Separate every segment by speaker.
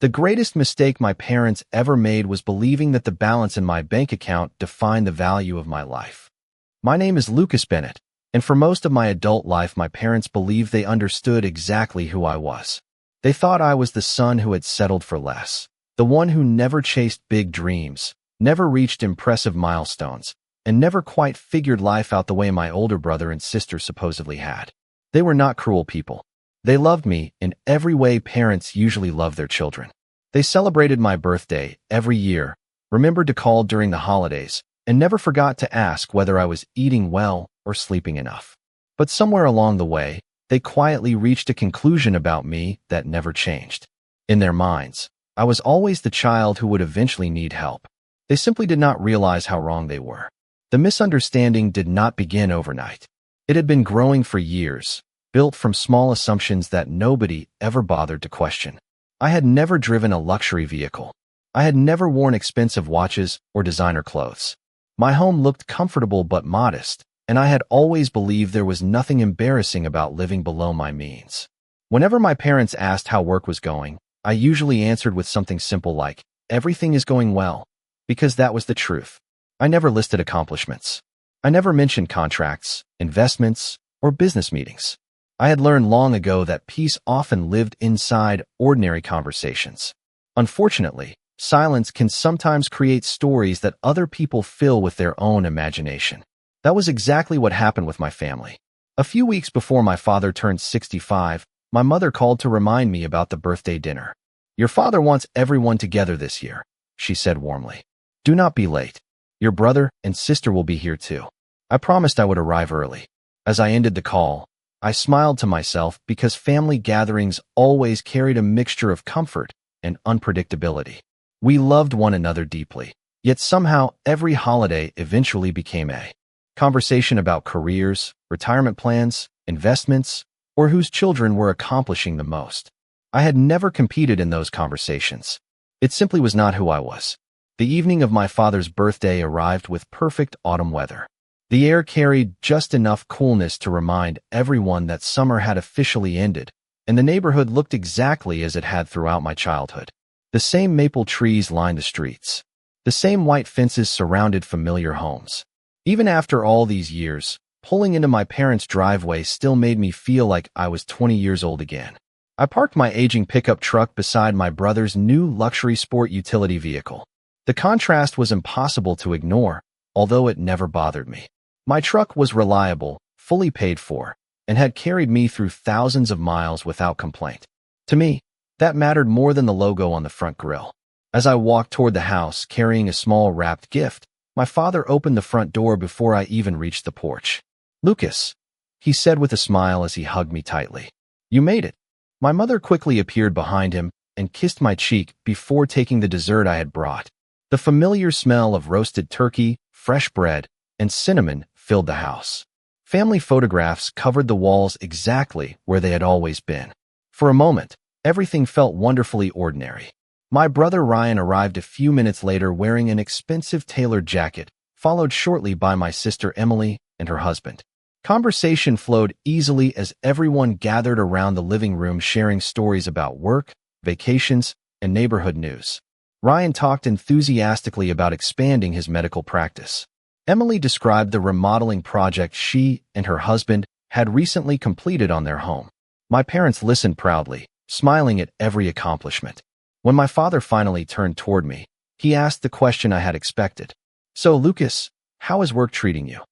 Speaker 1: The greatest mistake my parents ever made was believing that the balance in my bank account defined the value of my life. My name is Lucas Bennett, and for most of my adult life my parents believed they understood exactly who I was. They thought I was the son who had settled for less, the one who never chased big dreams, never reached impressive milestones, and never quite figured life out the way my older brother and sister supposedly had. They were not cruel people. They loved me in every way parents usually love their children. They celebrated my birthday every year, remembered to call during the holidays, and never forgot to ask whether I was eating well or sleeping enough. But somewhere along the way, they quietly reached a conclusion about me that never changed. In their minds, I was always the child who would eventually need help. They simply did not realize how wrong they were. The misunderstanding did not begin overnight. It had been growing for years, built from small assumptions that nobody ever bothered to question. I had never driven a luxury vehicle. I had never worn expensive watches or designer clothes. My home looked comfortable but modest, and I had always believed there was nothing embarrassing about living below my means. Whenever my parents asked how work was going, I usually answered with something simple like, "Everything is going well," because that was the truth. I never listed accomplishments. I never mentioned contracts, investments, or business meetings. I had learned long ago that peace often lived inside ordinary conversations. Unfortunately, silence can sometimes create stories that other people fill with their own imagination. That was exactly what happened with my family. A few weeks before my father turned 65, my mother called to remind me about the birthday dinner. "Your father wants everyone together this year," she said warmly. "Do not be late. Your brother and sister will be here too." I promised I would arrive early. As I ended the call, I smiled to myself because family gatherings always carried a mixture of comfort and unpredictability. We loved one another deeply, yet somehow every holiday eventually became a conversation about careers, retirement plans, investments, or whose children were accomplishing the most. I had never competed in those conversations. It simply was not who I was. The evening of my father's birthday arrived with perfect autumn weather. The air carried just enough coolness to remind everyone that summer had officially ended, and the neighborhood looked exactly as it had throughout my childhood. The same maple trees lined the streets. The same white fences surrounded familiar homes. Even after all these years, pulling into my parents' driveway still made me feel like I was 20 years old again. I parked my aging pickup truck beside my brother's new luxury sport utility vehicle. The contrast was impossible to ignore, although it never bothered me. My truck was reliable, fully paid for, and had carried me through thousands of miles without complaint. To me, that mattered more than the logo on the front grille. As I walked toward the house carrying a small wrapped gift, my father opened the front door before I even reached the porch. "Lucas," he said with a smile as he hugged me tightly. "You made it." My mother quickly appeared behind him and kissed my cheek before taking the dessert I had brought. The familiar smell of roasted turkey, fresh bread, and cinnamon filled the house. Family photographs covered the walls exactly where they had always been. For a moment, everything felt wonderfully ordinary. My brother Ryan arrived a few minutes later wearing an expensive tailored jacket, followed shortly by my sister Emily and her husband. Conversation flowed easily as everyone gathered around the living room sharing stories about work, vacations, and neighborhood news. Ryan talked enthusiastically about expanding his medical practice. Emily described the remodeling project she and her husband had recently completed on their home. My parents listened proudly, smiling at every accomplishment. When my father finally turned toward me, he asked the question I had expected. "So, Lucas, how is work treating you?"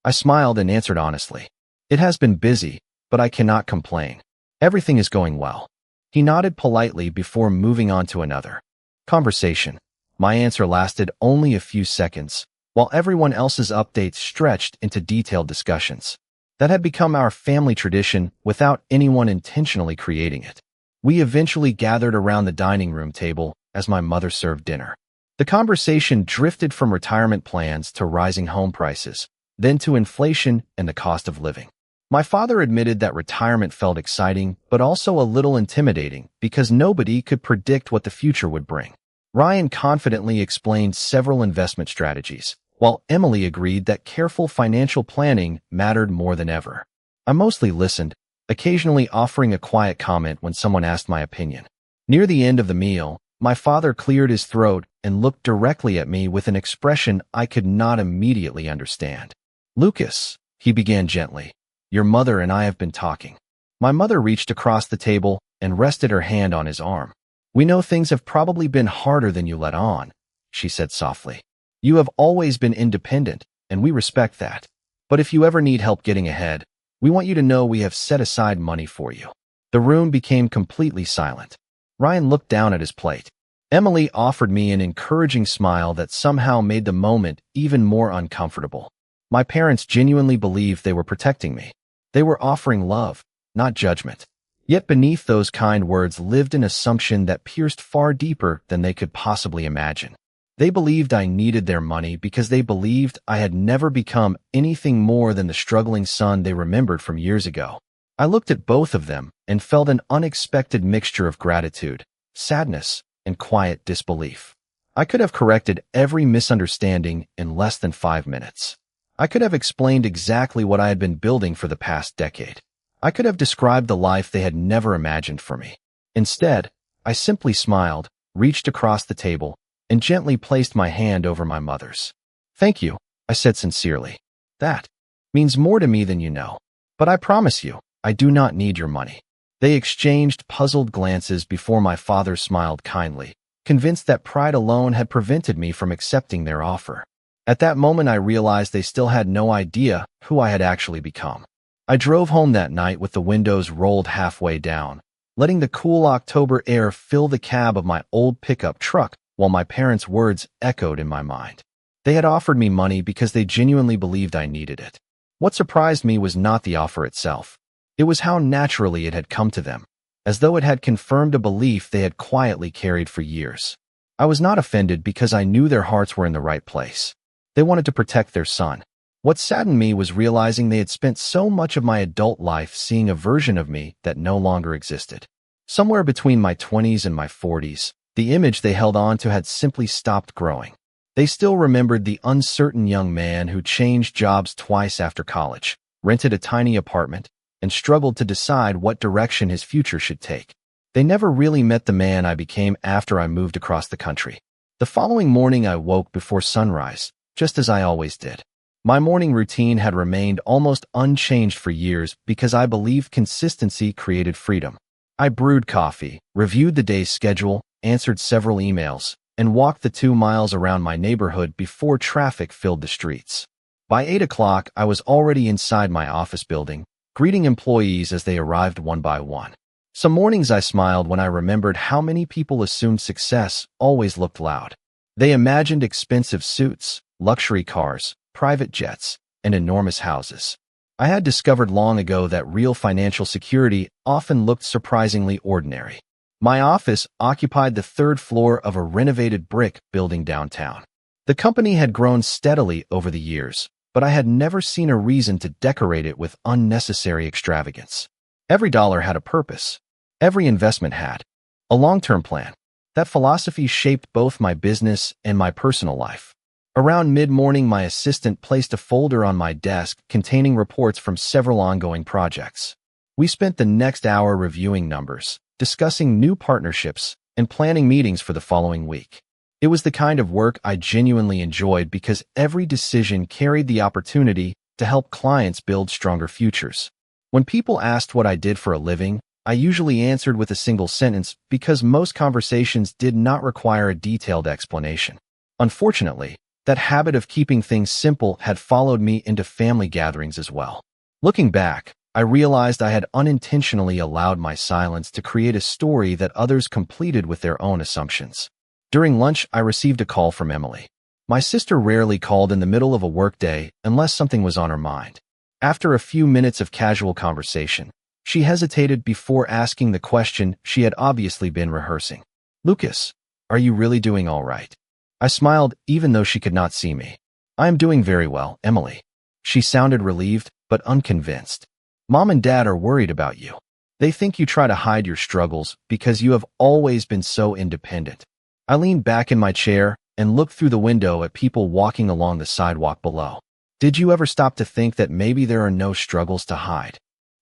Speaker 1: I smiled and answered honestly. "It has been busy, but I cannot complain. Everything is going well." He nodded politely before moving on to another conversation. My answer lasted only a few seconds, while everyone else's updates stretched into detailed discussions. That had become our family tradition without anyone intentionally creating it. We eventually gathered around the dining room table as my mother served dinner. The conversation drifted from retirement plans to rising home prices, then to inflation and the cost of living. My father admitted that retirement felt exciting, but also a little intimidating because nobody could predict what the future would bring. Ryan confidently explained several investment strategies, while Emily agreed that careful financial planning mattered more than ever. I mostly listened, occasionally offering a quiet comment when someone asked my opinion. Near the end of the meal, my father cleared his throat and looked directly at me with an expression I could not immediately understand. "Lucas," he began gently, "your mother and I have been talking." My mother reached across the table and rested her hand on his arm. "We know things have probably been harder than you let on," she said softly. "You have always been independent, and we respect that. But if you ever need help getting ahead, we want you to know we have set aside money for you." The room became completely silent. Ryan looked down at his plate. Emily offered me an encouraging smile that somehow made the moment even more uncomfortable. My parents genuinely believed they were protecting me. They were offering love, not judgment. Yet beneath those kind words lived an assumption that pierced far deeper than they could possibly imagine. They believed I needed their money because they believed I had never become anything more than the struggling son they remembered from years ago. I looked at both of them and felt an unexpected mixture of gratitude, sadness, and quiet disbelief. I could have corrected every misunderstanding in less than 5 minutes. I could have explained exactly what I had been building for the past decade. I could have described the life they had never imagined for me. Instead, I simply smiled, reached across the table, and gently placed my hand over my mother's. "Thank you," I said sincerely. "That means more to me than you know. But I promise you, I do not need your money." They exchanged puzzled glances before my father smiled kindly, convinced that pride alone had prevented me from accepting their offer. At that moment, I realized they still had no idea who I had actually become. I drove home that night with the windows rolled halfway down, letting the cool October air fill the cab of my old pickup truck while my parents' words echoed in my mind. They had offered me money because they genuinely believed I needed it. What surprised me was not the offer itself. It was how naturally it had come to them, as though it had confirmed a belief they had quietly carried for years. I was not offended because I knew their hearts were in the right place. They wanted to protect their son. What saddened me was realizing they had spent so much of my adult life seeing a version of me that no longer existed. Somewhere between my 20s and my 40s, the image they held on to had simply stopped growing. They still remembered the uncertain young man who changed jobs twice after college, rented a tiny apartment, and struggled to decide what direction his future should take. They never really met the man I became after I moved across the country. The following morning, I woke before sunrise, just as I always did. My morning routine had remained almost unchanged for years because I believed consistency created freedom. I brewed coffee, reviewed the day's schedule, answered several emails, and walked the 2 miles around my neighborhood before traffic filled the streets. By 8 o'clock, I was already inside my office building, greeting employees as they arrived one by one. Some mornings I smiled when I remembered how many people assumed success always looked loud. They imagined expensive suits, luxury cars, private jets, and enormous houses. I had discovered long ago that real financial security often looked surprisingly ordinary. My office occupied the 3rd floor of a renovated brick building downtown. The company had grown steadily over the years, but I had never seen a reason to decorate it with unnecessary extravagance. Every dollar had a purpose. Every investment had a long-term plan. That philosophy shaped both my business and my personal life. Around mid-morning, my assistant placed a folder on my desk containing reports from several ongoing projects. We spent the next hour reviewing numbers, discussing new partnerships, and planning meetings for the following week. It was the kind of work I genuinely enjoyed because every decision carried the opportunity to help clients build stronger futures. When people asked what I did for a living, I usually answered with a single sentence because most conversations did not require a detailed explanation. Unfortunately, that habit of keeping things simple had followed me into family gatherings as well. Looking back, I realized I had unintentionally allowed my silence to create a story that others completed with their own assumptions. During lunch, I received a call from Emily. My sister rarely called in the middle of a workday unless something was on her mind. After a few minutes of casual conversation, she hesitated before asking the question she had obviously been rehearsing. "Lucas, are you really doing all right?" I smiled even though she could not see me. "I am doing very well, Emily." She sounded relieved, but unconvinced. "Mom and Dad are worried about you. They think you try to hide your struggles because you have always been so independent." I leaned back in my chair and looked through the window at people walking along the sidewalk below. Did you ever stop to think that maybe there are no struggles to hide?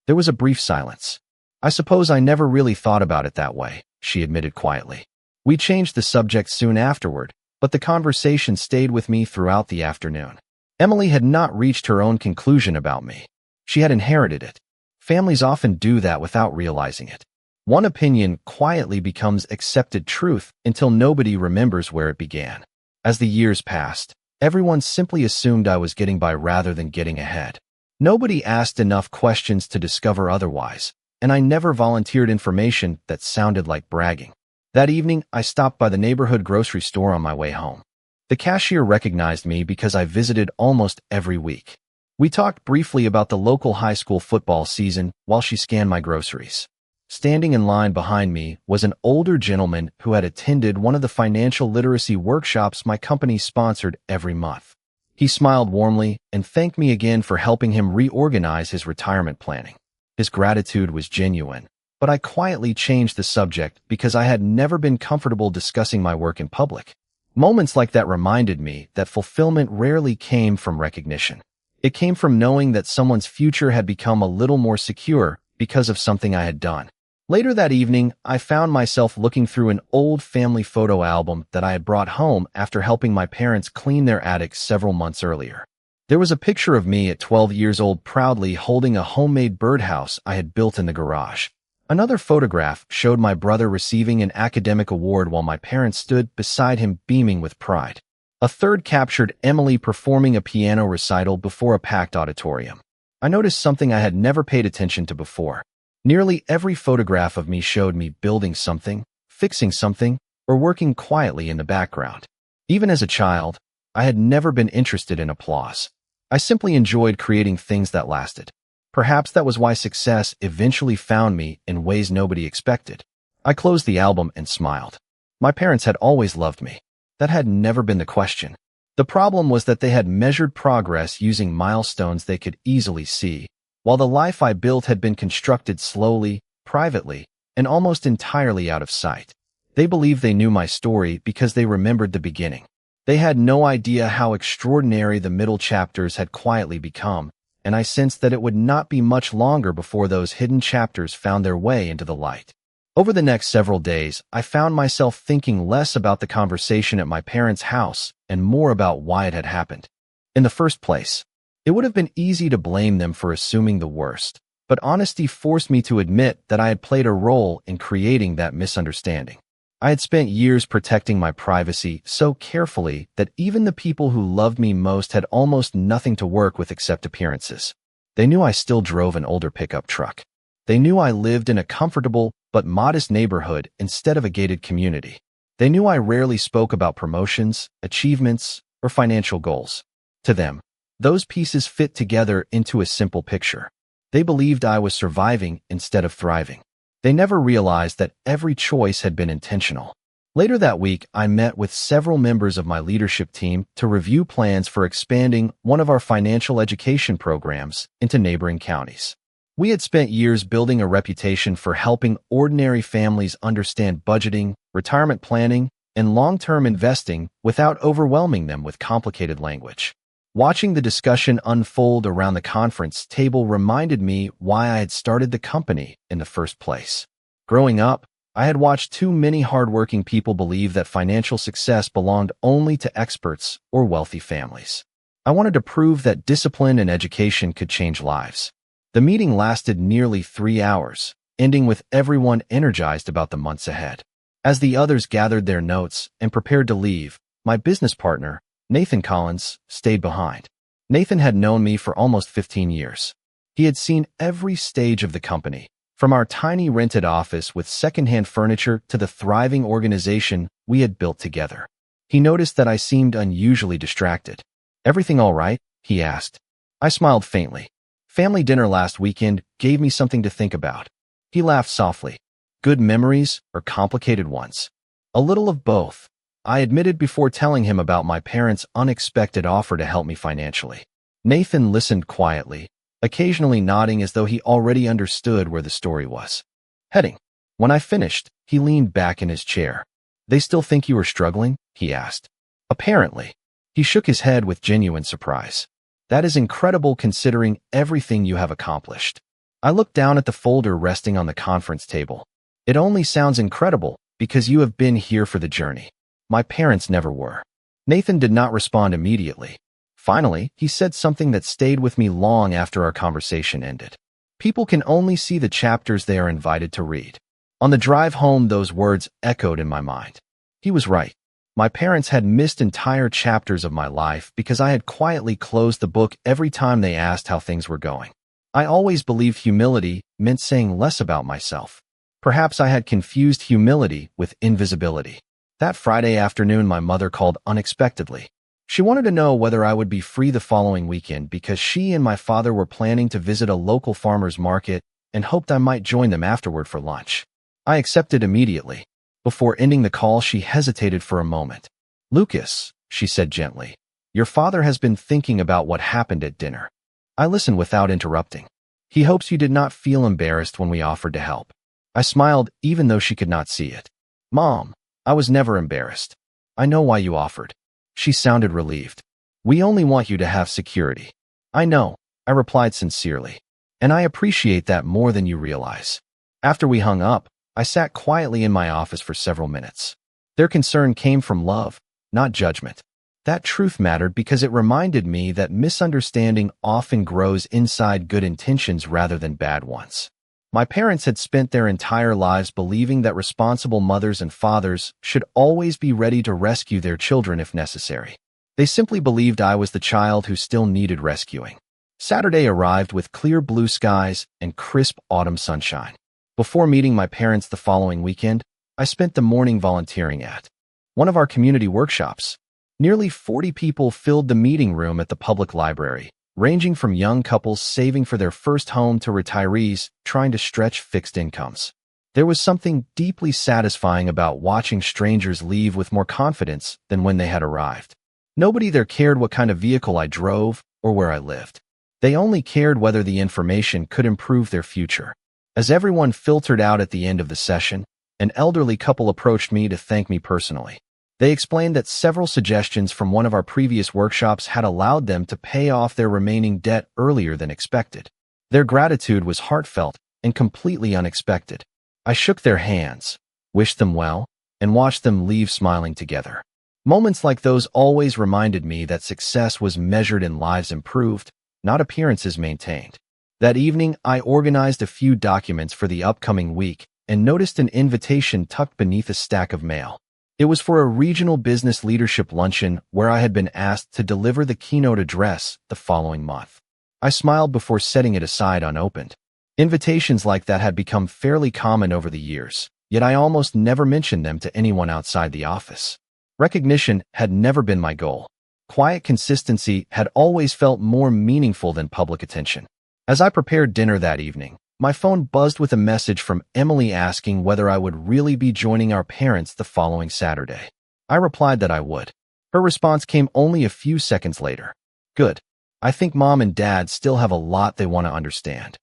Speaker 1: There was a brief silence. "I suppose I never really thought about it that way," she admitted quietly. We changed the subject soon afterward, but the conversation stayed with me throughout the afternoon. Emily had not reached her own conclusion about me. She had inherited it. Families often do that without realizing it. One opinion quietly becomes accepted truth until nobody remembers where it began. As the years passed, everyone simply assumed I was getting by rather than getting ahead. Nobody asked enough questions to discover otherwise, and I never volunteered information that sounded like bragging. That evening, I stopped by the neighborhood grocery store on my way home. The cashier recognized me because I visited almost every week. We talked briefly about the local high school football season while she scanned my groceries. Standing in line behind me was an older gentleman who had attended one of the financial literacy workshops my company sponsored every month. He smiled warmly and thanked me again for helping him reorganize his retirement planning. His gratitude was genuine, but I quietly changed the subject because I had never been comfortable discussing my work in public. Moments like that reminded me that fulfillment rarely came from recognition. It came from knowing that someone's future had become a little more secure because of something I had done. Later that evening, I found myself looking through an old family photo album that I had brought home after helping my parents clean their attic several months earlier. There was a picture of me at 12 years old proudly holding a homemade birdhouse I had built in the garage. Another photograph showed my brother receiving an academic award while my parents stood beside him beaming with pride. A third captured Emily performing a piano recital before a packed auditorium. I noticed something I had never paid attention to before. Nearly every photograph of me showed me building something, fixing something, or working quietly in the background. Even as a child, I had never been interested in applause. I simply enjoyed creating things that lasted. Perhaps that was why success eventually found me in ways nobody expected. I closed the album and smiled. My parents had always loved me. That had never been the question. The problem was that they had measured progress using milestones they could easily see, while the life I built had been constructed slowly, privately, and almost entirely out of sight. They believed they knew my story because they remembered the beginning. They had no idea how extraordinary the middle chapters had quietly become, and I sensed that it would not be much longer before those hidden chapters found their way into the light. Over the next several days, I found myself thinking less about the conversation at my parents' house and more about why it had happened. In the first place, it would have been easy to blame them for assuming the worst, but honesty forced me to admit that I had played a role in creating that misunderstanding. I had spent years protecting my privacy so carefully that even the people who loved me most had almost nothing to work with except appearances. They knew I still drove an older pickup truck. They knew I lived in a comfortable but modest neighborhood instead of a gated community. They knew I rarely spoke about promotions, achievements, or financial goals. To them, those pieces fit together into a simple picture. They believed I was surviving instead of thriving. They never realized that every choice had been intentional. Later that week, I met with several members of my leadership team to review plans for expanding one of our financial education programs into neighboring counties. We had spent years building a reputation for helping ordinary families understand budgeting, retirement planning, and long-term investing without overwhelming them with complicated language. Watching the discussion unfold around the conference table reminded me why I had started the company in the first place. Growing up, I had watched too many hardworking people believe that financial success belonged only to experts or wealthy families. I wanted to prove that discipline and education could change lives. The meeting lasted nearly 3 hours, ending with everyone energized about the months ahead. As the others gathered their notes and prepared to leave, my business partner, Nathan Collins, stayed behind. Nathan had known me for almost 15 years. He had seen every stage of the company, from our tiny rented office with secondhand furniture to the thriving organization we had built together. He noticed that I seemed unusually distracted. "Everything all right?" he asked. I smiled faintly. "Family dinner last weekend gave me something to think about." He laughed softly. "Good memories or complicated ones?" "A little of both," I admitted before telling him about my parents' unexpected offer to help me financially. Nathan listened quietly, occasionally nodding as though he already understood where the story was heading. When I finished, he leaned back in his chair. "They still think you are struggling?" he asked. "Apparently." He shook his head with genuine surprise. "That is incredible considering everything you have accomplished." I looked down at the folder resting on the conference table. It only sounds incredible because you have been here for the journey. My parents never were. Nathan did not respond immediately. Finally, he said something that stayed with me long after our conversation ended. People can only see the chapters they are invited to read. On the drive home, those words echoed in my mind. He was right. My parents had missed entire chapters of my life because I had quietly closed the book every time they asked how things were going. I always believed humility meant saying less about myself. Perhaps I had confused humility with invisibility. That Friday afternoon, my mother called unexpectedly. She wanted to know whether I would be free the following weekend because she and my father were planning to visit a local farmer's market and hoped I might join them afterward for lunch. I accepted immediately. Before ending the call, she hesitated for a moment. "Lucas," she said gently, "your father has been thinking about what happened at dinner." I listened without interrupting. "He hopes you did not feel embarrassed when we offered to help." I smiled even though she could not see it. "Mom, I was never embarrassed. I know why you offered." She sounded relieved. "We only want you to have security." "I know," I replied sincerely. "And I appreciate that more than you realize." After we hung up, I sat quietly in my office for several minutes. Their concern came from love, not judgment. That truth mattered because it reminded me that misunderstanding often grows inside good intentions rather than bad ones. My parents had spent their entire lives believing that responsible mothers and fathers should always be ready to rescue their children if necessary. They simply believed I was the child who still needed rescuing. Saturday arrived with clear blue skies and crisp autumn sunshine. Before meeting my parents the following weekend, I spent the morning volunteering at one of our community workshops. Nearly 40 people filled the meeting room at the public library, ranging from young couples saving for their first home to retirees trying to stretch fixed incomes. There was something deeply satisfying about watching strangers leave with more confidence than when they had arrived. Nobody there cared what kind of vehicle I drove or where I lived. They only cared whether the information could improve their future. As everyone filtered out at the end of the session, an elderly couple approached me to thank me personally. They explained that several suggestions from one of our previous workshops had allowed them to pay off their remaining debt earlier than expected. Their gratitude was heartfelt and completely unexpected. I shook their hands, wished them well, and watched them leave smiling together. Moments like those always reminded me that success was measured in lives improved, not appearances maintained. That evening, I organized a few documents for the upcoming week and noticed an invitation tucked beneath a stack of mail. It was for a regional business leadership luncheon where I had been asked to deliver the keynote address the following month. I smiled before setting it aside unopened. Invitations like that had become fairly common over the years, yet I almost never mentioned them to anyone outside the office. Recognition had never been my goal. Quiet consistency had always felt more meaningful than public attention. As I prepared dinner that evening, my phone buzzed with a message from Emily asking whether I would really be joining our parents the following Saturday. I replied that I would. Her response came only a few seconds later. "Good. I think Mom and Dad still have a lot they want to understand."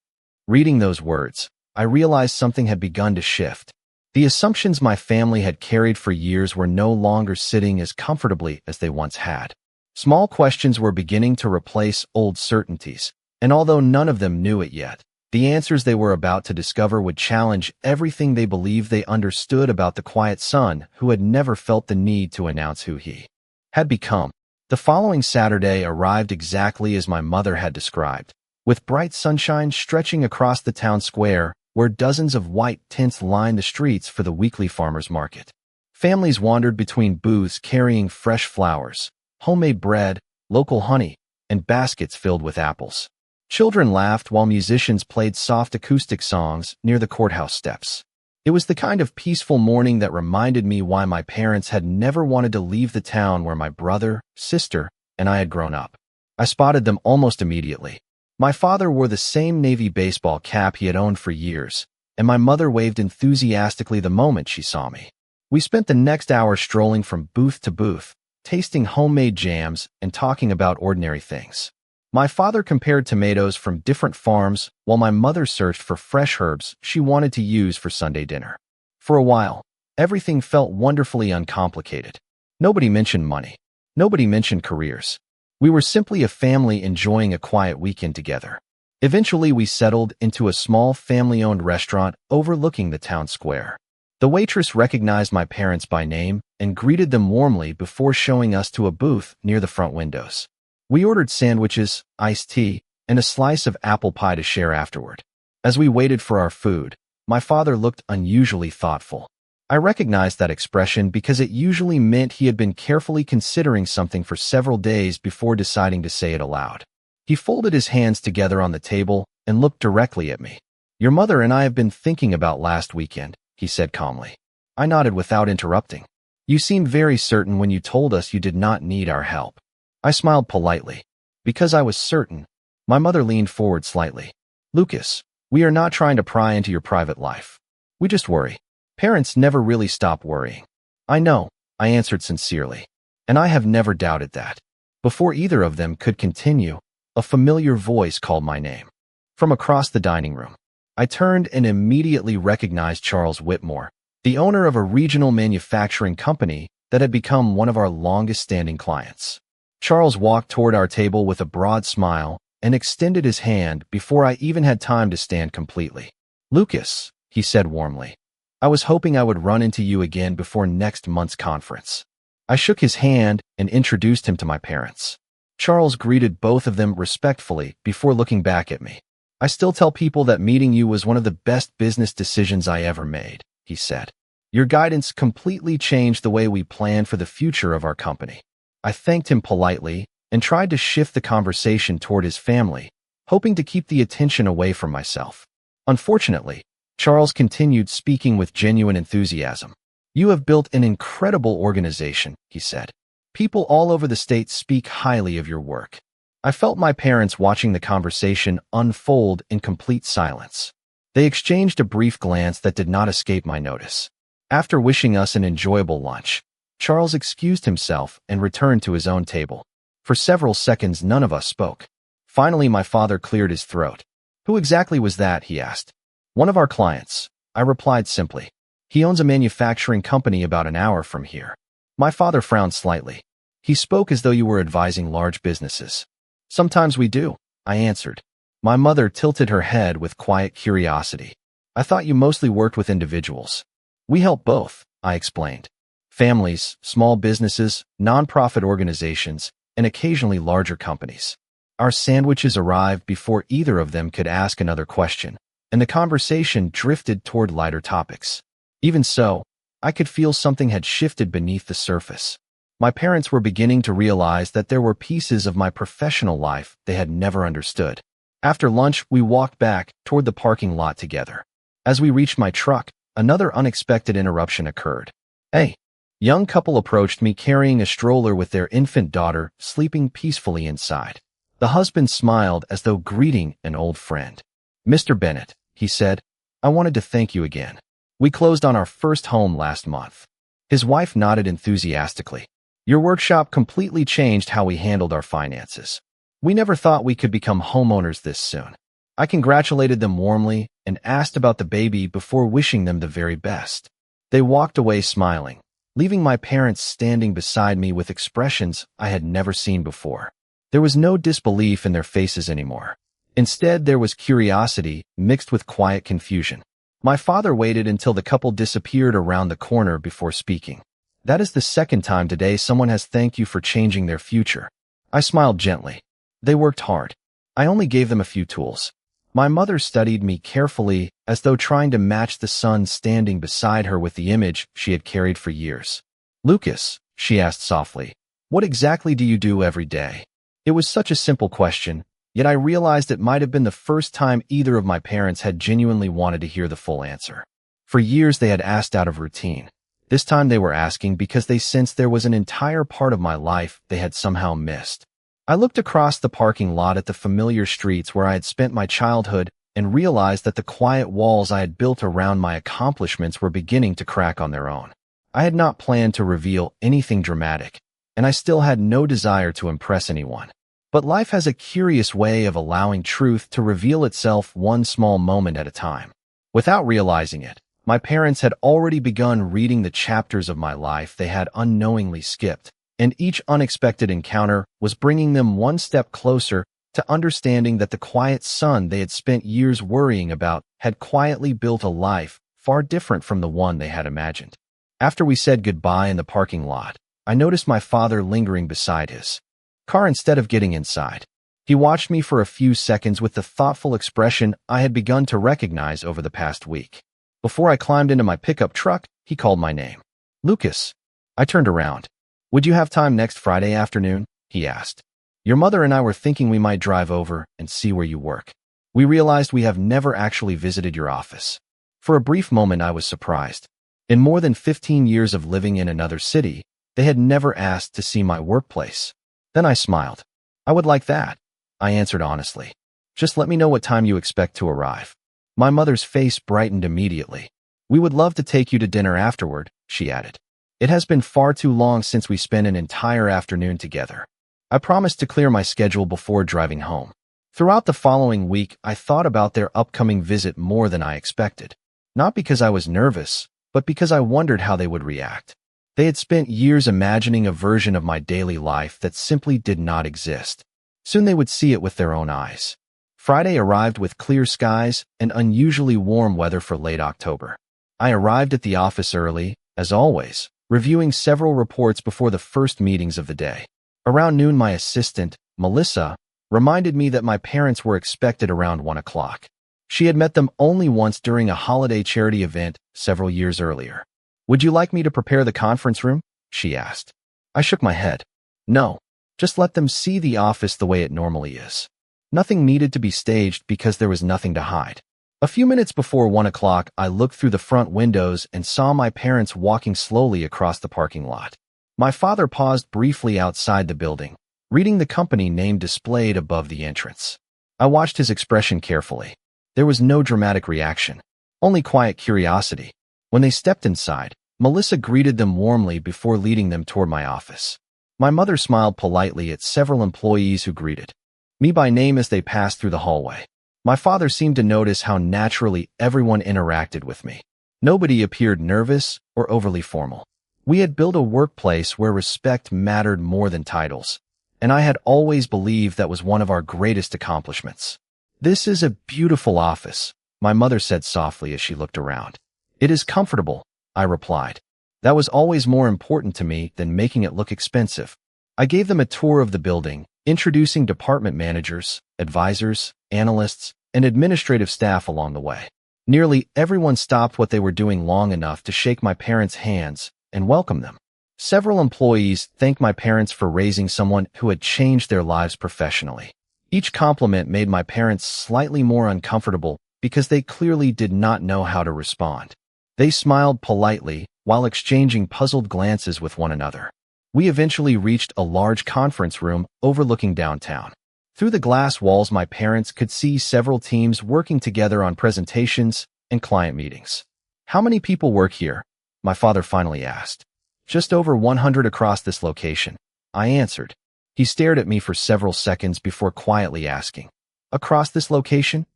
Speaker 1: Reading those words, I realized something had begun to shift. The assumptions my family had carried for years were no longer sitting as comfortably as they once had. Small questions were beginning to replace old certainties. And although none of them knew it yet, the answers they were about to discover would challenge everything they believed they understood about the quiet son who had never felt the need to announce who he had become. The following Saturday arrived exactly as my mother had described, with bright sunshine stretching across the town square where dozens of white tents lined the streets for the weekly farmers market. Families wandered between booths carrying fresh flowers, homemade bread, local honey, and baskets filled with apples. Children laughed while musicians played soft acoustic songs near the courthouse steps. It was the kind of peaceful morning that reminded me why my parents had never wanted to leave the town where my brother, sister, and I had grown up. I spotted them almost immediately. My father wore the same navy baseball cap he had owned for years, and my mother waved enthusiastically the moment she saw me. We spent the next hour strolling from booth to booth, tasting homemade jams and talking about ordinary things. My father compared tomatoes from different farms while my mother searched for fresh herbs she wanted to use for Sunday dinner. For a while, everything felt wonderfully uncomplicated. Nobody mentioned money. Nobody mentioned careers. We were simply a family enjoying a quiet weekend together. Eventually, we settled into a small family-owned restaurant overlooking the town square. The waitress recognized my parents by name and greeted them warmly before showing us to a booth near the front windows. We ordered sandwiches, iced tea, and a slice of apple pie to share afterward. As we waited for our food, my father looked unusually thoughtful. I recognized that expression because it usually meant he had been carefully considering something for several days before deciding to say it aloud. He folded his hands together on the table and looked directly at me. "Your mother and I have been thinking about last weekend," he said calmly. I nodded without interrupting. "You seemed very certain when you told us you did not need our help." I smiled politely. "Because I was certain." My mother leaned forward slightly. "Lucas, we are not trying to pry into your private life. We just worry. Parents never really stop worrying." "I know," I answered sincerely. "And I have never doubted that." Before either of them could continue, a familiar voice called my name. From across the dining room. I turned and immediately recognized Charles Whitmore, the owner of a regional manufacturing company that had become one of our longest-standing clients. Charles walked toward our table with a broad smile and extended his hand before I even had time to stand completely. "Lucas," he said warmly, "I was hoping I would run into you again before next month's conference." I shook his hand and introduced him to my parents. Charles greeted both of them respectfully before looking back at me. "I still tell people that meeting you was one of the best business decisions I ever made," he said. "Your guidance completely changed the way we plan for the future of our company." I thanked him politely and tried to shift the conversation toward his family, hoping to keep the attention away from myself. Unfortunately, Charles continued speaking with genuine enthusiasm. "You have built an incredible organization," he said. "People all over the state speak highly of your work." I felt my parents watching the conversation unfold in complete silence. They exchanged a brief glance that did not escape my notice. After wishing us an enjoyable lunch, Charles excused himself and returned to his own table. For several seconds, none of us spoke. Finally, my father cleared his throat. "Who exactly was that?" he asked. "One of our clients," I replied simply. "He owns a manufacturing company about an hour from here." My father frowned slightly. "He spoke as though you were advising large businesses." "Sometimes we do," I answered. My mother tilted her head with quiet curiosity. "I thought you mostly worked with individuals." "We help both," I explained. "Families, small businesses, nonprofit organizations, and occasionally larger companies." Our sandwiches arrived before either of them could ask another question, and the conversation drifted toward lighter topics. Even so, I could feel something had shifted beneath the surface. My parents were beginning to realize that there were pieces of my professional life they had never understood. After lunch, we walked back toward the parking lot together. As we reached my truck, another unexpected interruption occurred. "Hey!" Young couple approached me carrying a stroller with their infant daughter sleeping peacefully inside. The husband smiled as though greeting an old friend. "Mr. Bennett," he said, "I wanted to thank you again. We closed on our first home last month." His wife nodded enthusiastically. "Your workshop completely changed how we handled our finances. We never thought we could become homeowners this soon." I congratulated them warmly and asked about the baby before wishing them the very best. They walked away smiling, leaving my parents standing beside me with expressions I had never seen before. There was no disbelief in their faces anymore. Instead, there was curiosity mixed with quiet confusion. My father waited until the couple disappeared around the corner before speaking. "That is the second time today someone has thanked you for changing their future." I smiled gently. "They worked hard. I only gave them a few tools." My mother studied me carefully, as though trying to match the son standing beside her with the image she had carried for years. "Lucas," she asked softly, "what exactly do you do every day?" It was such a simple question, yet I realized it might have been the first time either of my parents had genuinely wanted to hear the full answer. For years they had asked out of routine. This time they were asking because they sensed there was an entire part of my life they had somehow missed. I looked across the parking lot at the familiar streets where I had spent my childhood and realized that the quiet walls I had built around my accomplishments were beginning to crack on their own. I had not planned to reveal anything dramatic, and I still had no desire to impress anyone. But life has a curious way of allowing truth to reveal itself one small moment at a time. Without realizing it, my parents had already begun reading the chapters of my life they had unknowingly skipped, and each unexpected encounter was bringing them one step closer to understanding that the quiet son they had spent years worrying about had quietly built a life far different from the one they had imagined. After we said goodbye in the parking lot, I noticed my father lingering beside his car instead of getting inside. He watched me for a few seconds with the thoughtful expression I had begun to recognize over the past week. Before I climbed into my pickup truck, he called my name. Lucas. I turned around. Would you have time next Friday afternoon? He asked. Your mother and I were thinking we might drive over and see where you work. We realized we have never actually visited your office. For a brief moment, I was surprised. In more than 15 years of living in another city, they had never asked to see my workplace. Then I smiled. I would like that, I answered honestly. Just let me know what time you expect to arrive. My mother's face brightened immediately. We would love to take you to dinner afterward, she added. It has been far too long since we spent an entire afternoon together. I promised to clear my schedule before driving home. Throughout the following week, I thought about their upcoming visit more than I expected. Not because I was nervous, but because I wondered how they would react. They had spent years imagining a version of my daily life that simply did not exist. Soon they would see it with their own eyes. Friday arrived with clear skies and unusually warm weather for late October. I arrived at the office early, as always, reviewing several reports before the first meetings of the day. Around noon, my assistant, Melissa, reminded me that my parents were expected around 1 o'clock. She had met them only once during a holiday charity event several years earlier. Would you like me to prepare the conference room? She asked. I shook my head. No, just let them see the office the way it normally is. Nothing needed to be staged because there was nothing to hide. A few minutes before 1 o'clock, I looked through the front windows and saw my parents walking slowly across the parking lot. My father paused briefly outside the building, reading the company name displayed above the entrance. I watched his expression carefully. There was no dramatic reaction, only quiet curiosity. When they stepped inside, Melissa greeted them warmly before leading them toward my office. My mother smiled politely at several employees who greeted me by name as they passed through the hallway. My father seemed to notice how naturally everyone interacted with me. Nobody appeared nervous or overly formal. We had built a workplace where respect mattered more than titles, and I had always believed that was one of our greatest accomplishments. This is a beautiful office, my mother said softly as she looked around. It is comfortable, I replied. That was always more important to me than making it look expensive. I gave them a tour of the building, introducing department managers, advisors, analysts, and administrative staff along the way. Nearly everyone stopped what they were doing long enough to shake my parents' hands and welcome them. Several employees thanked my parents for raising someone who had changed their lives professionally. Each compliment made my parents slightly more uncomfortable because they clearly did not know how to respond. They smiled politely while exchanging puzzled glances with one another. We eventually reached a large conference room overlooking downtown. Through the glass walls, my parents could see several teams working together on presentations and client meetings. How many people work here? My father finally asked. Just over 100 across this location, I answered. He stared at me for several seconds before quietly asking, across this location?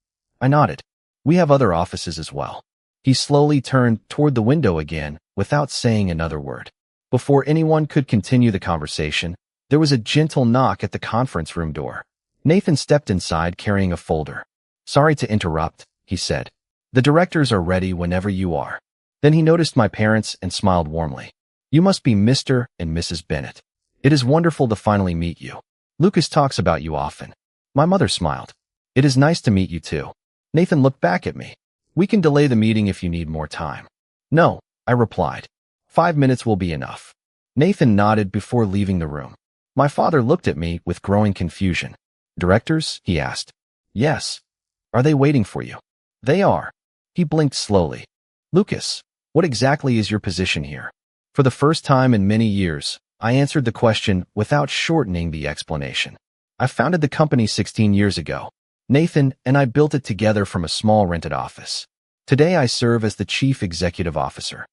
Speaker 1: I nodded. We have other offices as well. He slowly turned toward the window again without saying another word. Before anyone could continue the conversation, there was a gentle knock at the conference room door. Nathan stepped inside carrying a folder. Sorry to interrupt, he said. The directors are ready whenever you are. Then he noticed my parents and smiled warmly. You must be Mr. and Mrs. Bennett. It is wonderful to finally meet you. Lucas talks about you often. My mother smiled. It is nice to meet you too. Nathan looked back at me. We can delay the meeting if you need more time. No, I replied. 5 minutes will be enough. Nathan nodded before leaving the room. My father looked at me with growing confusion. Directors? He asked. Yes. Are they waiting for you? They are. He blinked slowly. Lucas, what exactly is your position here? For the first time in many years, I answered the question without shortening the explanation. I founded the company 16 years ago. Nathan and I built it together from a small rented office. Today I serve as the chief executive officer.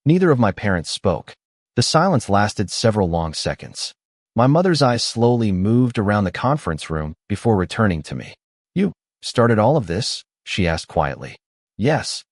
Speaker 1: Neither of my parents spoke. The silence lasted several long seconds. My mother's eyes slowly moved around the conference room before returning to me. You started all of this? She asked quietly. Yes.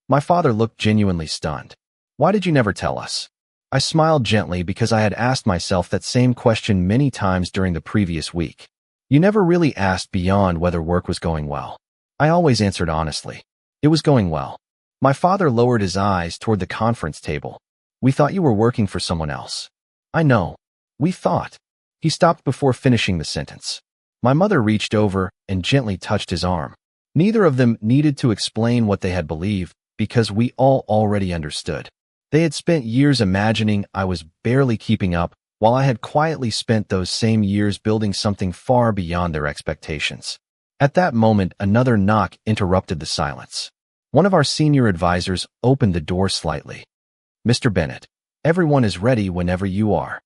Speaker 1: My father looked genuinely stunned. Why did you never tell us? I smiled gently because I had asked myself that same question many times during the previous week. You never really asked beyond whether work was going well. I always answered honestly. It was going well. My father lowered his eyes toward the conference table. We thought you were working for someone else. I know. We thought. He stopped before finishing the sentence. My mother reached over and gently touched his arm. Neither of them needed to explain what they had believed because we all already understood. They had spent years imagining I was barely keeping up, while I had quietly spent those same years building something far beyond their expectations. At that moment, another knock interrupted the silence. One of our senior advisors opened the door slightly. Mr. Bennett, everyone is ready whenever you are.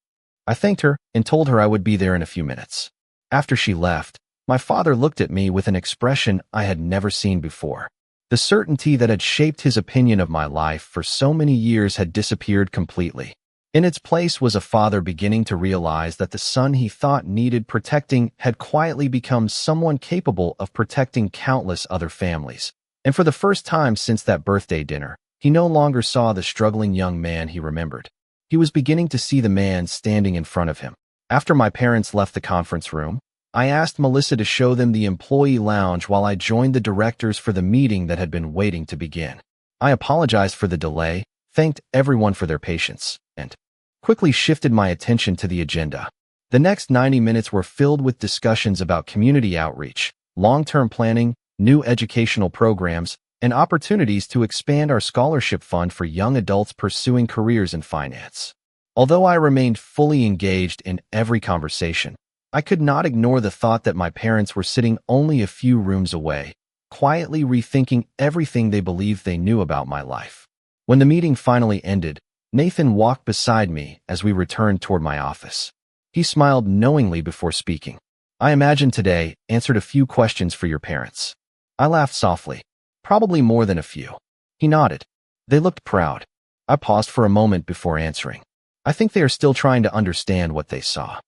Speaker 1: I thanked her and told her I would be there in a few minutes. After she left, my father looked at me with an expression I had never seen before. The certainty that had shaped his opinion of my life for so many years had disappeared completely. In its place was a father beginning to realize that the son he thought needed protecting had quietly become someone capable of protecting countless other families. And for the first time since that birthday dinner, he no longer saw the struggling young man he remembered. He was beginning to see the man standing in front of him. After my parents left the conference room, I asked Melissa to show them the employee lounge while I joined the directors for the meeting that had been waiting to begin. I apologized for the delay, thanked everyone for their patience, and quickly shifted my attention to the agenda. The next 90 minutes were filled with discussions about community outreach, long-term planning, new educational programs, and opportunities to expand our scholarship fund for young adults pursuing careers in finance. Although I remained fully engaged in every conversation, I could not ignore the thought that my parents were sitting only a few rooms away, quietly rethinking everything they believed they knew about my life. When the meeting finally ended, Nathan walked beside me as we returned toward my office. He smiled knowingly before speaking. I imagine today answered a few questions for your parents. I laughed softly. Probably more than a few. He nodded. They looked proud. I paused for a moment before answering. I think they are still trying to understand what they saw.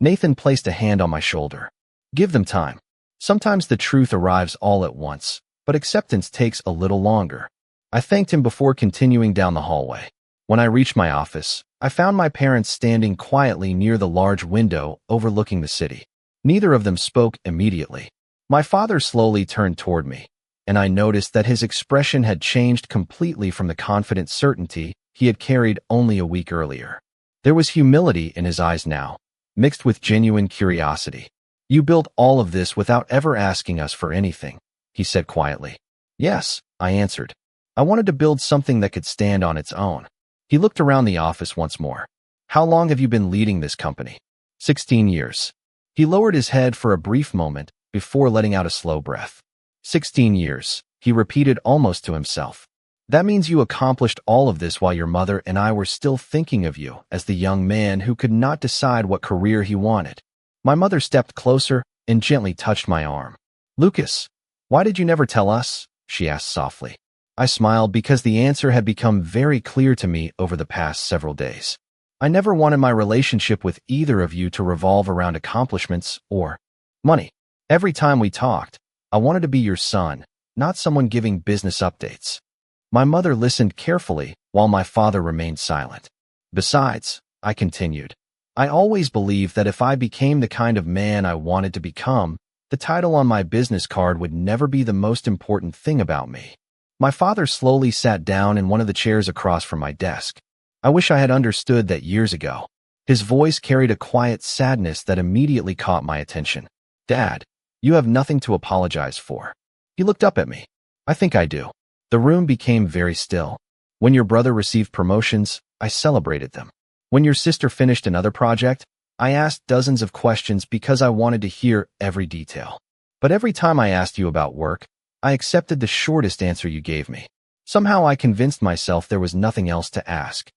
Speaker 1: Nathan placed a hand on my shoulder. Give them time. Sometimes the truth arrives all at once, but acceptance takes a little longer. I thanked him before continuing down the hallway. When I reached my office, I found my parents standing quietly near the large window overlooking the city. Neither of them spoke immediately. My father slowly turned toward me, and I noticed that his expression had changed completely from the confident certainty he had carried only a week earlier. There was humility in his eyes now, mixed with genuine curiosity. You built all of this without ever asking us for anything, he said quietly. Yes, I answered. I wanted to build something that could stand on its own. He looked around the office once more. How long have you been leading this company? 16 years. He lowered his head for a brief moment before letting out a slow breath. 16 years, he repeated almost to himself. That means you accomplished all of this while your mother and I were still thinking of you as the young man who could not decide what career he wanted. My mother stepped closer and gently touched my arm. Lucas, why did you never tell us? She asked softly. I smiled because the answer had become very clear to me over the past several days. I never wanted my relationship with either of you to revolve around accomplishments or money. Every time we talked, I wanted to be your son, not someone giving business updates. My mother listened carefully while my father remained silent. Besides, I continued, I always believed that if I became the kind of man I wanted to become, the title on my business card would never be the most important thing about me. My father slowly sat down in one of the chairs across from my desk. I wish I had understood that years ago. His voice carried a quiet sadness that immediately caught my attention. Dad, you have nothing to apologize for. He looked up at me. I think I do. The room became very still. When your brother received promotions, I celebrated them. When your sister finished another project, I asked dozens of questions because I wanted to hear every detail. But every time I asked you about work, I accepted the shortest answer you gave me. Somehow I convinced myself there was nothing else to ask.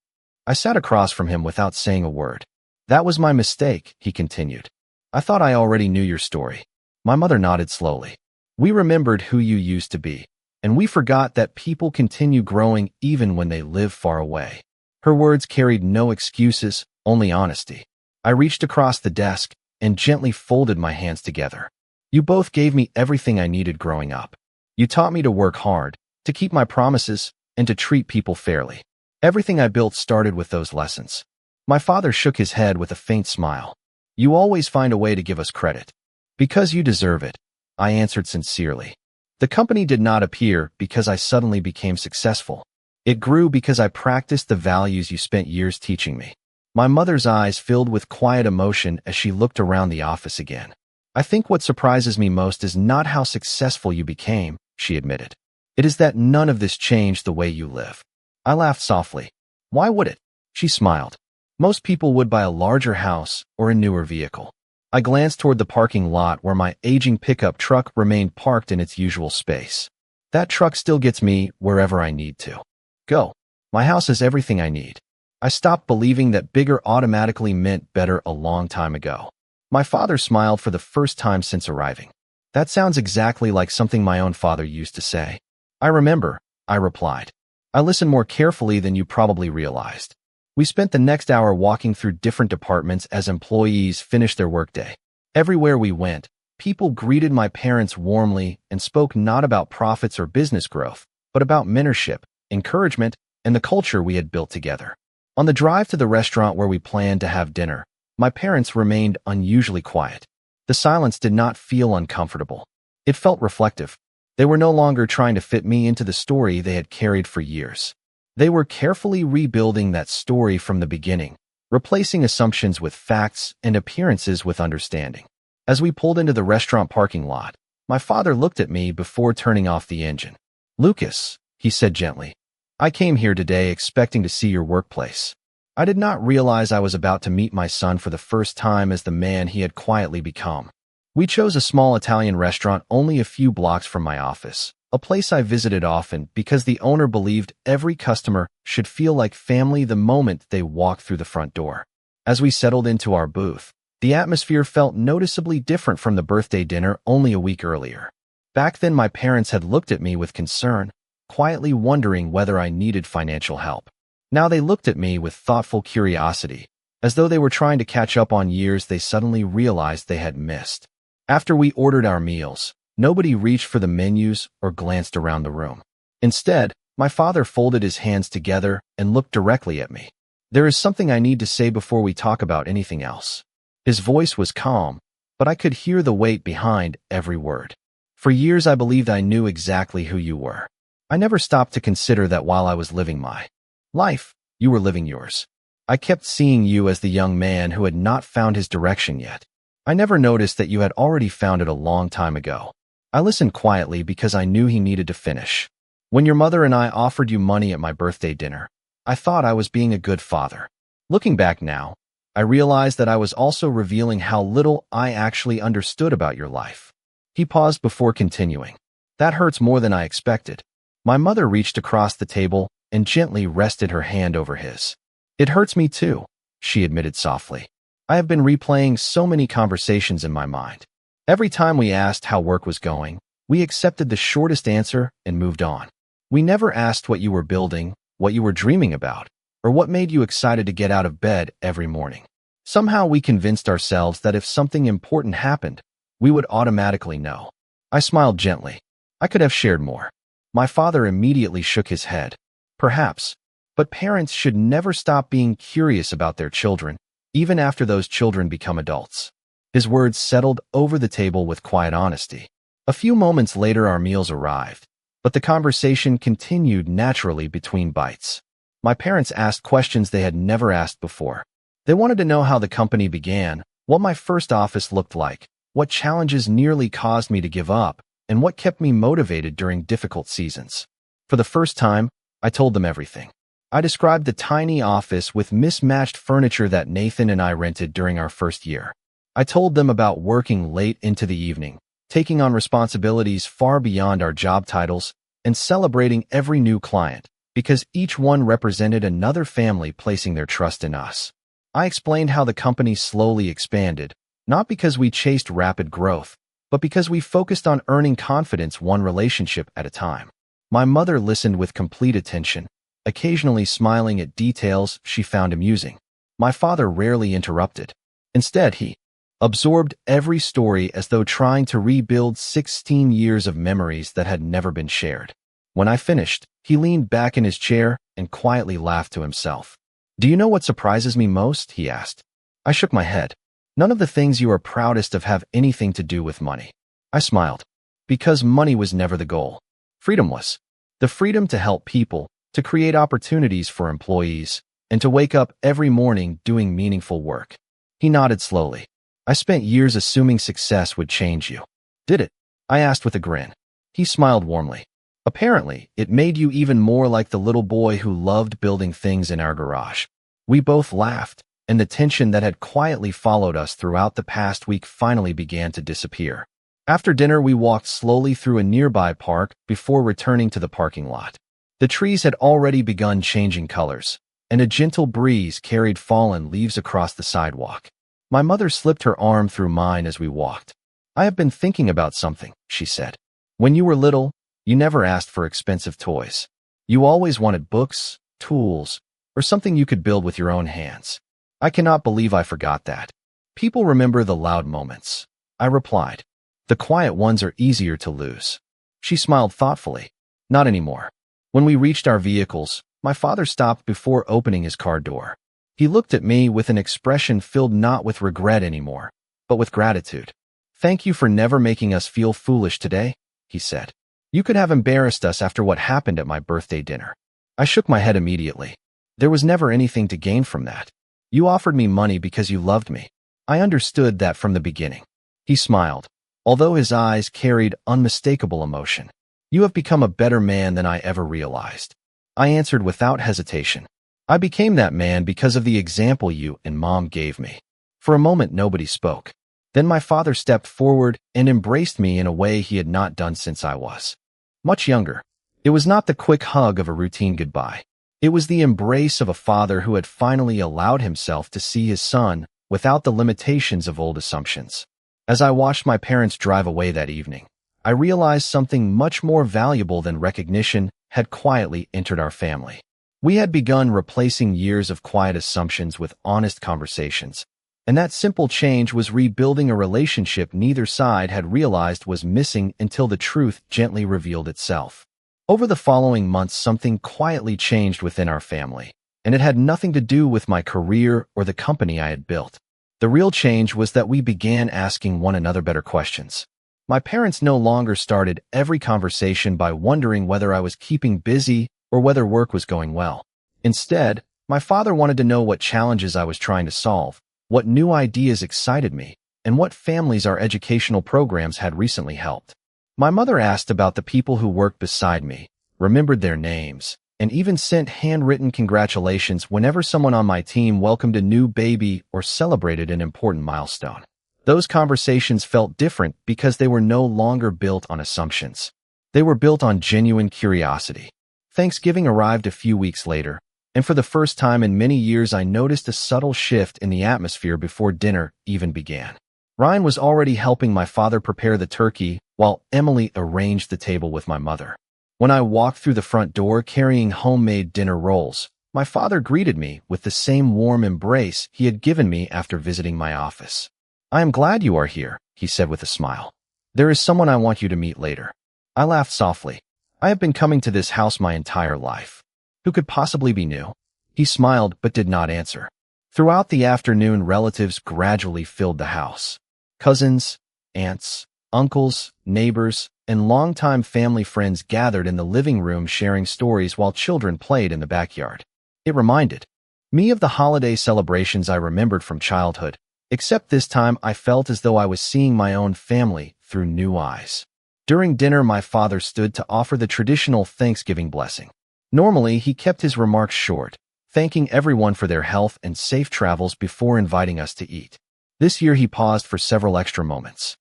Speaker 1: I sat across from him without saying a word. That was my mistake, he continued. I thought I already knew your story. My mother nodded slowly. We remembered who you used to be, and we forgot that people continue growing even when they live far away. Her words carried no excuses, only honesty. I reached across the desk and gently folded my hands together. You both gave me everything I needed growing up. You taught me to work hard, to keep my promises, and to treat people fairly. Everything I built started with those lessons. My father shook his head with a faint smile. You always find a way to give us credit. Because you deserve it, I answered sincerely. The company did not appear because I suddenly became successful. It grew because I practiced the values you spent years teaching me. My mother's eyes filled with quiet emotion as she looked around the office again. I think what surprises me most is not how successful you became, she admitted. It is that none of this changed the way you live. I laughed softly. Why would it? She smiled. Most people would buy a larger house or a newer vehicle. I glanced toward the parking lot where my aging pickup truck remained parked in its usual space. That truck still gets me wherever I need to go. My house has everything I need. I stopped believing that bigger automatically meant better a long time ago. My father smiled for the first time since arriving. That sounds exactly like something my own father used to say. I remember, I replied. I listened more carefully than you probably realized. We spent the next hour walking through different departments as employees finished their workday. Everywhere we went, people greeted my parents warmly and spoke not about profits or business growth, but about mentorship, encouragement, and the culture we had built together. On the drive to the restaurant where we planned to have dinner, my parents remained unusually quiet. The silence did not feel uncomfortable. It felt reflective. They were no longer trying to fit me into the story they had carried for years. They were carefully rebuilding that story from the beginning, replacing assumptions with facts and appearances with understanding. As we pulled into the restaurant parking lot, my father looked at me before turning off the engine. Lucas, he said gently, I came here today expecting to see your workplace. I did not realize I was about to meet my son for the first time as the man he had quietly become. We chose a small Italian restaurant only a few blocks from my office, a place I visited often because the owner believed every customer should feel like family the moment they walked through the front door. As we settled into our booth, the atmosphere felt noticeably different from the birthday dinner only a week earlier. Back then, my parents had looked at me with concern, quietly wondering whether I needed financial help. Now they looked at me with thoughtful curiosity, as though they were trying to catch up on years they suddenly realized they had missed. After we ordered our meals, nobody reached for the menus or glanced around the room. Instead, my father folded his hands together and looked directly at me. There is something I need to say before we talk about anything else. His voice was calm, but I could hear the weight behind every word. For years I believed I knew exactly who you were. I never stopped to consider that while I was living my life, you were living yours. I kept seeing you as the young man who had not found his direction yet. I never noticed that you had already found it a long time ago. I listened quietly because I knew he needed to finish. When your mother and I offered you money at my birthday dinner, I thought I was being a good father. Looking back now, I realized that I was also revealing how little I actually understood about your life. He paused before continuing. That hurts more than I expected. My mother reached across the table and gently rested her hand over his. It hurts me too, she admitted softly. I have been replaying so many conversations in my mind. Every time we asked how work was going, we accepted the shortest answer and moved on. We never asked what you were building, what you were dreaming about, or what made you excited to get out of bed every morning. Somehow we convinced ourselves that if something important happened, we would automatically know. I smiled gently. I could have shared more. My father immediately shook his head. Perhaps, but parents should never stop being curious about their children, even after those children become adults. His words settled over the table with quiet honesty. A few moments later our meals arrived, but the conversation continued naturally between bites. My parents asked questions they had never asked before. They wanted to know how the company began, what my first office looked like, what challenges nearly caused me to give up, and what kept me motivated during difficult seasons. For the first time, I told them everything. I described the tiny office with mismatched furniture that Nathan and I rented during our first year. I told them about working late into the evening, taking on responsibilities far beyond our job titles, and celebrating every new client, because each one represented another family placing their trust in us. I explained how the company slowly expanded, not because we chased rapid growth, but because we focused on earning confidence one relationship at a time. My mother listened with complete attention, occasionally smiling at details she found amusing. My father rarely interrupted. Instead, he absorbed every story as though trying to rebuild 16 years of memories that had never been shared. When I finished, he leaned back in his chair and quietly laughed to himself. Do you know what surprises me most? He asked. I shook my head. None of the things you are proudest of have anything to do with money. I smiled. Because money was never the goal. Freedom was. The freedom to help people, to create opportunities for employees, and to wake up every morning doing meaningful work. He nodded slowly. I spent years assuming success would change you. Did it? I asked with a grin. He smiled warmly. Apparently, it made you even more like the little boy who loved building things in our garage. We both laughed, and the tension that had quietly followed us throughout the past week finally began to disappear. After dinner, we walked slowly through a nearby park before returning to the parking lot. The trees had already begun changing colors, and a gentle breeze carried fallen leaves across the sidewalk. My mother slipped her arm through mine as we walked. I have been thinking about something, she said. When you were little, you never asked for expensive toys. You always wanted books, tools, or something you could build with your own hands. I cannot believe I forgot that. People remember the loud moments, I replied. The quiet ones are easier to lose. She smiled thoughtfully. Not anymore. When we reached our vehicles, my father stopped before opening his car door. He looked at me with an expression filled not with regret anymore, but with gratitude. Thank you for never making us feel foolish today, he said. You could have embarrassed us after what happened at my birthday dinner. I shook my head immediately. There was never anything to gain from that. You offered me money because you loved me. I understood that from the beginning. He smiled, although his eyes carried unmistakable emotion. You have become a better man than I ever realized. I answered without hesitation. I became that man because of the example you and Mom gave me. For a moment, nobody spoke. Then my father stepped forward and embraced me in a way he had not done since I was much younger. It was not the quick hug of a routine goodbye. It was the embrace of a father who had finally allowed himself to see his son without the limitations of old assumptions. As I watched my parents drive away that evening, I realized something much more valuable than recognition had quietly entered our family. We had begun replacing years of quiet assumptions with honest conversations, and that simple change was rebuilding a relationship neither side had realized was missing until the truth gently revealed itself. Over the following months, something quietly changed within our family, and it had nothing to do with my career or the company I had built. The real change was that we began asking one another better questions. My parents no longer started every conversation by wondering whether I was keeping busy or whether work was going well. Instead, my father wanted to know what challenges I was trying to solve, what new ideas excited me, and what families our educational programs had recently helped. My mother asked about the people who worked beside me, remembered their names, and even sent handwritten congratulations whenever someone on my team welcomed a new baby or celebrated an important milestone. Those conversations felt different because they were no longer built on assumptions. They were built on genuine curiosity. Thanksgiving arrived a few weeks later, and for the first time in many years I noticed a subtle shift in the atmosphere before dinner even began. Ryan was already helping my father prepare the turkey, while Emily arranged the table with my mother. When I walked through the front door carrying homemade dinner rolls, my father greeted me with the same warm embrace he had given me after visiting my office. I am glad you are here, he said with a smile. There is someone I want you to meet later. I laughed softly. I have been coming to this house my entire life. Who could possibly be new? He smiled but did not answer. Throughout the afternoon, relatives gradually filled the house. Cousins, aunts, uncles, neighbors, and longtime family friends gathered in the living room sharing stories while children played in the backyard. It reminded me of the holiday celebrations I remembered from childhood, except this time I felt as though I was seeing my own family through new eyes. During dinner, my father stood to offer the traditional Thanksgiving blessing. Normally, he kept his remarks short, thanking everyone for their health and safe travels before inviting us to eat. This year, he paused for several extra moments.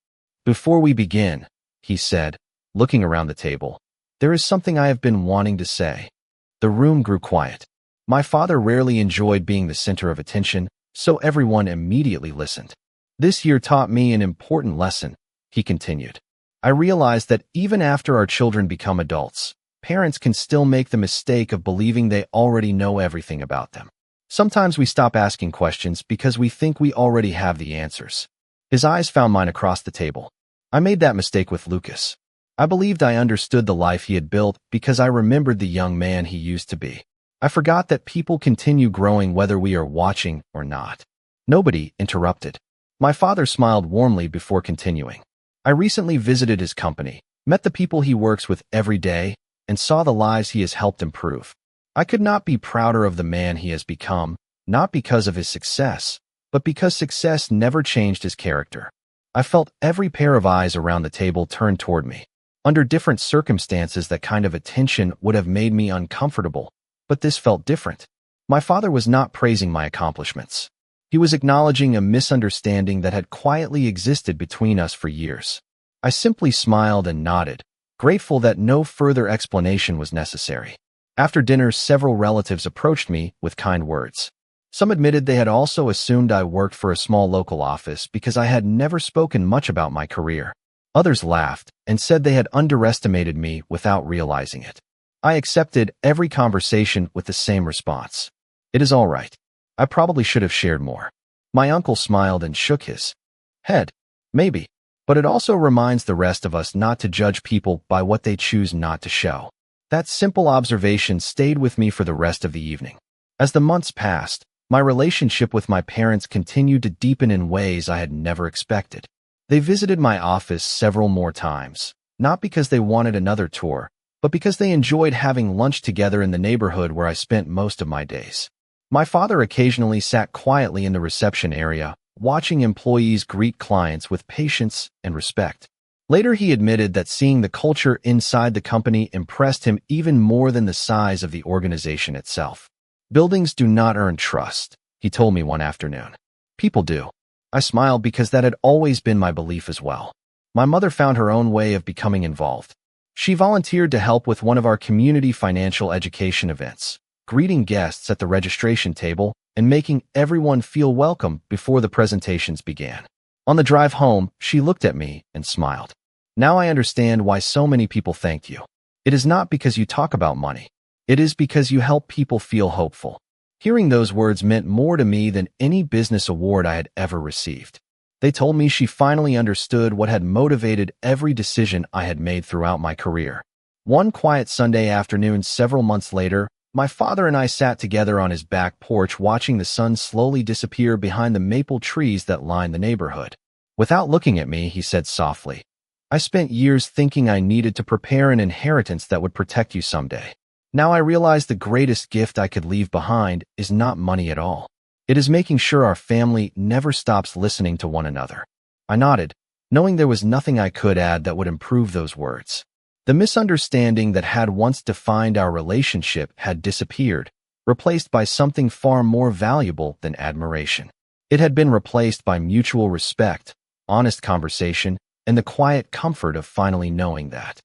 Speaker 1: Before we begin, he said, looking around the table, there is something I have been wanting to say. The room grew quiet. My father rarely enjoyed being the center of attention, so everyone immediately listened. This year taught me an important lesson, he continued. I realized that even after our children become adults, parents can still make the mistake of believing they already know everything about them. Sometimes we stop asking questions because we think we already have the answers. His eyes found mine across the table. I made that mistake with Lucas. I believed I understood the life he had built because I remembered the young man he used to be. I forgot that people continue growing whether we are watching or not. Nobody interrupted. My father smiled warmly before continuing. I recently visited his company, met the people he works with every day, and saw the lives he has helped improve. I could not be prouder of the man he has become, not because of his success, but because success never changed his character. I felt every pair of eyes around the table turn toward me. Under different circumstances, that kind of attention would have made me uncomfortable, but this felt different. My father was not praising my accomplishments. He was acknowledging a misunderstanding that had quietly existed between us for years. I simply smiled and nodded, grateful that no further explanation was necessary. After dinner, several relatives approached me with kind words. Some admitted they had also assumed I worked for a small local office because I had never spoken much about my career. Others laughed and said they had underestimated me without realizing it. I accepted every conversation with the same response. It is all right. I probably should have shared more. My uncle smiled and shook his head. Maybe. But it also reminds the rest of us not to judge people by what they choose not to show. That simple observation stayed with me for the rest of the evening. As the months passed, my relationship with my parents continued to deepen in ways I had never expected. They visited my office several more times, not because they wanted another tour, but because they enjoyed having lunch together in the neighborhood where I spent most of my days. My father occasionally sat quietly in the reception area, watching employees greet clients with patience and respect. Later, he admitted that seeing the culture inside the company impressed him even more than the size of the organization itself. Buildings do not earn trust, he told me one afternoon. People do. I smiled because that had always been my belief as well. My mother found her own way of becoming involved. She volunteered to help with one of our community financial education events, greeting guests at the registration table and making everyone feel welcome before the presentations began. On the drive home, she looked at me and smiled. Now I understand why so many people thanked you. It is not because you talk about money. It is because you help people feel hopeful. Hearing those words meant more to me than any business award I had ever received. They told me she finally understood what had motivated every decision I had made throughout my career. One quiet Sunday afternoon several months later, my father and I sat together on his back porch watching the sun slowly disappear behind the maple trees that lined the neighborhood. Without looking at me, he said softly, "I spent years thinking I needed to prepare an inheritance that would protect you someday. Now I realize the greatest gift I could leave behind is not money at all. It is making sure our family never stops listening to one another." I nodded, knowing there was nothing I could add that would improve those words. The misunderstanding that had once defined our relationship had disappeared, replaced by something far more valuable than admiration. It had been replaced by mutual respect, honest conversation, and the quiet comfort of finally knowing that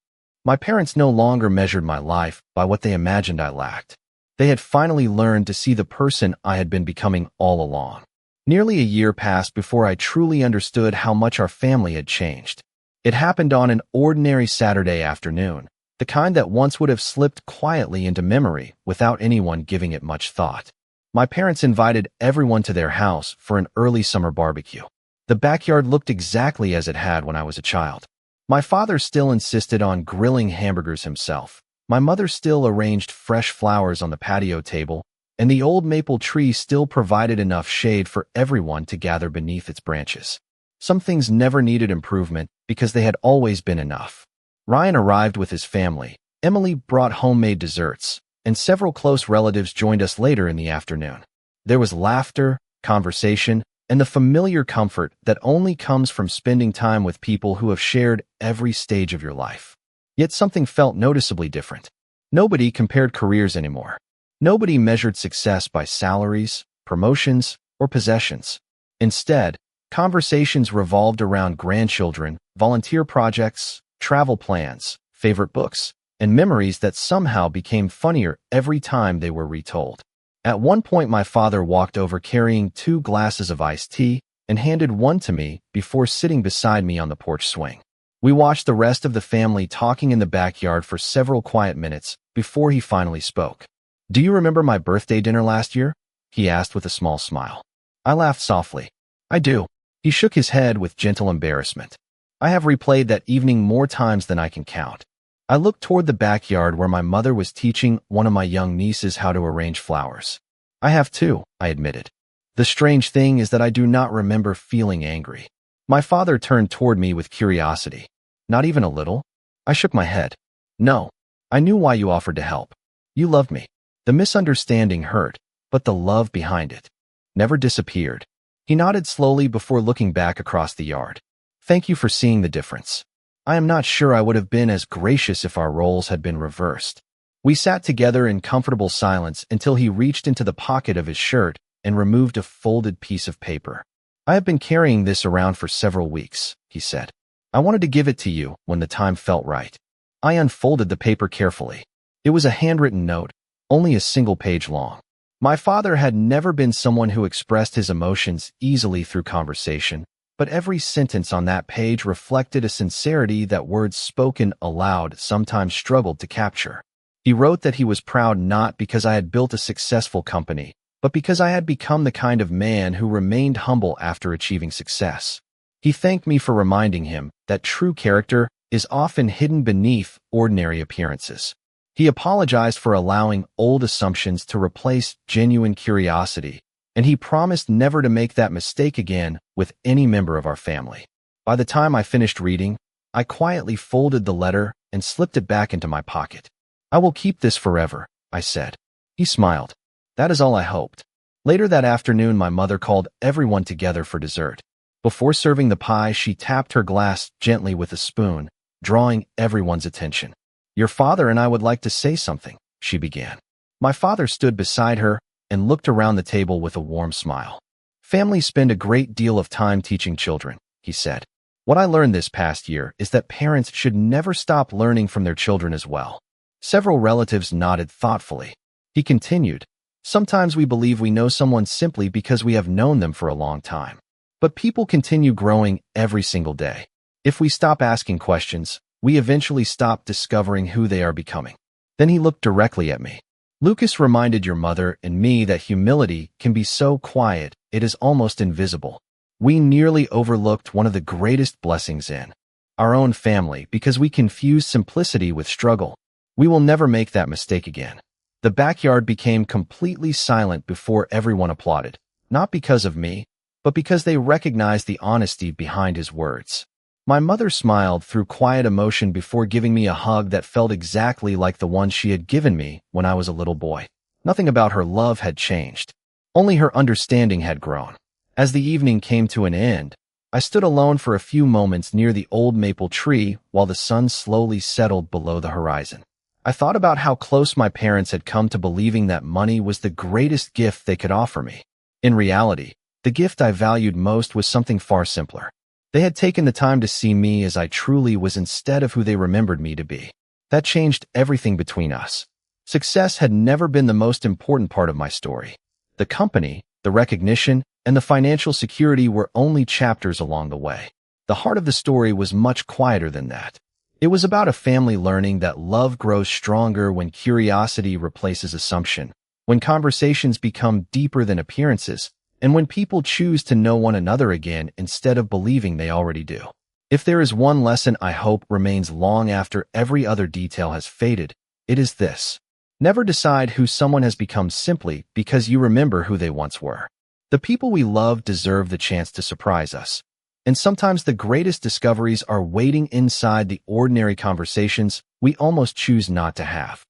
Speaker 1: my parents no longer measured my life by what they imagined I lacked. They had finally learned to see the person I had been becoming all along. Nearly a year passed before I truly understood how much our family had changed. It happened on an ordinary Saturday afternoon, the kind that once would have slipped quietly into memory without anyone giving it much thought. My parents invited everyone to their house for an early summer barbecue. The backyard looked exactly as it had when I was a child. My father still insisted on grilling hamburgers himself. My mother still arranged fresh flowers on the patio table, and the old maple tree still provided enough shade for everyone to gather beneath its branches. Some things never needed improvement because they had always been enough. Ryan arrived with his family. Emily brought homemade desserts, and several close relatives joined us later in the afternoon. There was laughter, conversation, and the familiar comfort that only comes from spending time with people who have shared every stage of your life. Yet something felt noticeably different. Nobody compared careers anymore. Nobody measured success by salaries, promotions, or possessions. Instead, conversations revolved around grandchildren, volunteer projects, travel plans, favorite books, and memories that somehow became funnier every time they were retold. At one point, my father walked over carrying 2 glasses of iced tea and handed one to me before sitting beside me on the porch swing. We watched the rest of the family talking in the backyard for several quiet minutes before he finally spoke. "Do you remember my birthday dinner last year?" he asked with a small smile. I laughed softly. "I do." He shook his head with gentle embarrassment. "I have replayed that evening more times than I can count." I looked toward the backyard where my mother was teaching one of my young nieces how to arrange flowers. "I have too," I admitted. The strange thing is that I do not remember feeling angry. My father turned toward me with curiosity. Not even a little? I shook my head. No. I knew why you offered to help. You loved me. The misunderstanding hurt, but the love behind it never disappeared. He nodded slowly before looking back across the yard. Thank you for seeing the difference. I am not sure I would have been as gracious if our roles had been reversed. We sat together in comfortable silence until he reached into the pocket of his shirt and removed a folded piece of paper. I have been carrying this around for several weeks, he said. I wanted to give it to you when the time felt right. I unfolded the paper carefully. It was a handwritten note, only a single page long. My father had never been someone who expressed his emotions easily through conversation, but every sentence on that page reflected a sincerity that words spoken aloud sometimes struggled to capture. He wrote that he was proud not because I had built a successful company, but because I had become the kind of man who remained humble after achieving success. He thanked me for reminding him that true character is often hidden beneath ordinary appearances. He apologized for allowing old assumptions to replace genuine curiosity, and he promised never to make that mistake again with any member of our family. By the time I finished reading, I quietly folded the letter and slipped it back into my pocket. I will keep this forever, I said. He smiled. That is all I hoped. Later that afternoon, my mother called everyone together for dessert. Before serving the pie, she tapped her glass gently with a spoon, drawing everyone's attention. Your father and I would like to say something, she began. My father stood beside her and looked around the table with a warm smile. Families spend a great deal of time teaching children, he said. What I learned this past year is that parents should never stop learning from their children as well. Several relatives nodded thoughtfully. He continued, sometimes we believe we know someone simply because we have known them for a long time. But people continue growing every single day. If we stop asking questions, we eventually stop discovering who they are becoming. Then he looked directly at me. Lucas reminded your mother and me that humility can be so quiet, it is almost invisible. We nearly overlooked one of the greatest blessings in our own family because we confused simplicity with struggle. We will never make that mistake again. The backyard became completely silent before everyone applauded, not because of me, but because they recognized the honesty behind his words. My mother smiled through quiet emotion before giving me a hug that felt exactly like the one she had given me when I was a little boy. Nothing about her love had changed. Only her understanding had grown. As the evening came to an end, I stood alone for a few moments near the old maple tree while the sun slowly settled below the horizon. I thought about how close my parents had come to believing that money was the greatest gift they could offer me. In reality, the gift I valued most was something far simpler. They had taken the time to see me as I truly was instead of who they remembered me to be. That changed everything between us. Success had never been the most important part of my story. The company, the recognition, and the financial security were only chapters along the way. The heart of the story was much quieter than that. It was about a family learning that love grows stronger when curiosity replaces assumption, when conversations become deeper than appearances, and when people choose to know one another again instead of believing they already do. If there is one lesson I hope remains long after every other detail has faded, it is this. Never decide who someone has become simply because you remember who they once were. The people we love deserve the chance to surprise us. And sometimes the greatest discoveries are waiting inside the ordinary conversations we almost choose not to have.